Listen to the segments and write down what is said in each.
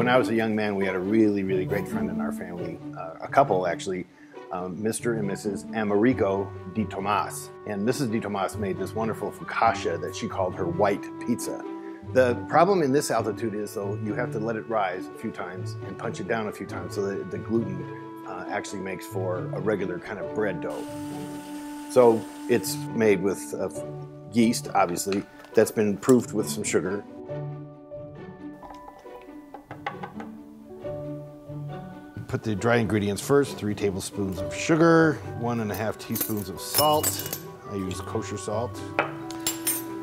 when I was a young man, we had a really, really great friend in our family, a couple actually, Mr. and Mrs. Americo di Tomas. And Mrs. di Tomas made this wonderful focaccia that she called her white pizza. The problem in this altitude is, though, you have to let it rise a few times and punch it down a few times so that the gluten actually makes for a regular kind of bread dough. So it's made with yeast, obviously, that's been proofed with some sugar. Put the dry ingredients first, 3 tablespoons of sugar, 1½ teaspoons of salt. I use kosher salt.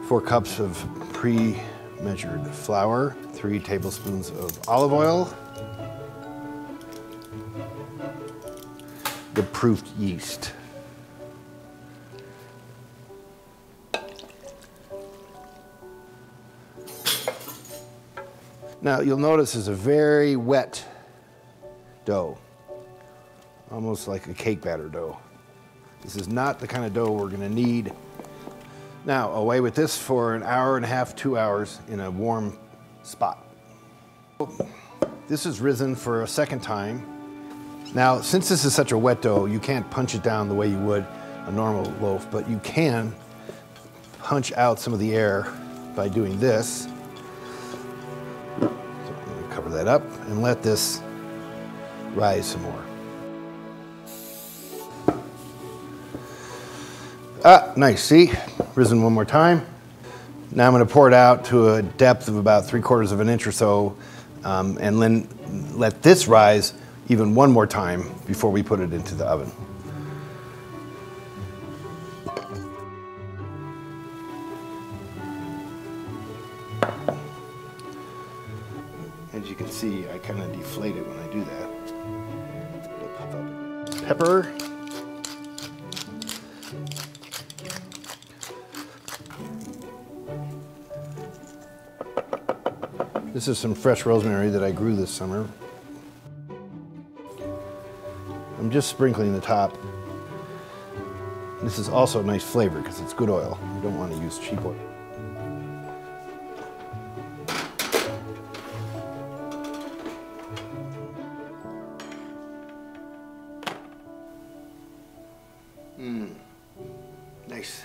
4 cups of pre-measured flour, 3 tablespoons of olive oil, the proofed yeast. Now you'll notice it's a very wet dough, almost like a cake batter dough. This is not the kind of dough we're going to need. Now away with this for an hour and a half, 2 hours in a warm spot. This is risen for a second time. Now since this is such a wet dough, you can't punch it down the way you would a normal loaf, but you can punch out some of the air by doing this. So I'm going to cover that up and let this rise some more. Ah, nice, see? Risen one more time. Now I'm going to pour it out to a depth of about 3/4 of an inch or so, and then let this rise even one more time before we put it into the oven. As you can see, I kind of deflate it when I do that. Pepper. This is some fresh rosemary that I grew this summer. I'm just sprinkling the top. This is also a nice flavor because it's good oil. You don't want to use cheap oil. Nice.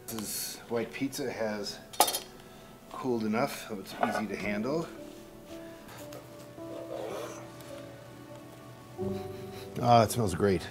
This white pizza has cooled enough so it's easy to handle. Ah, it smells great.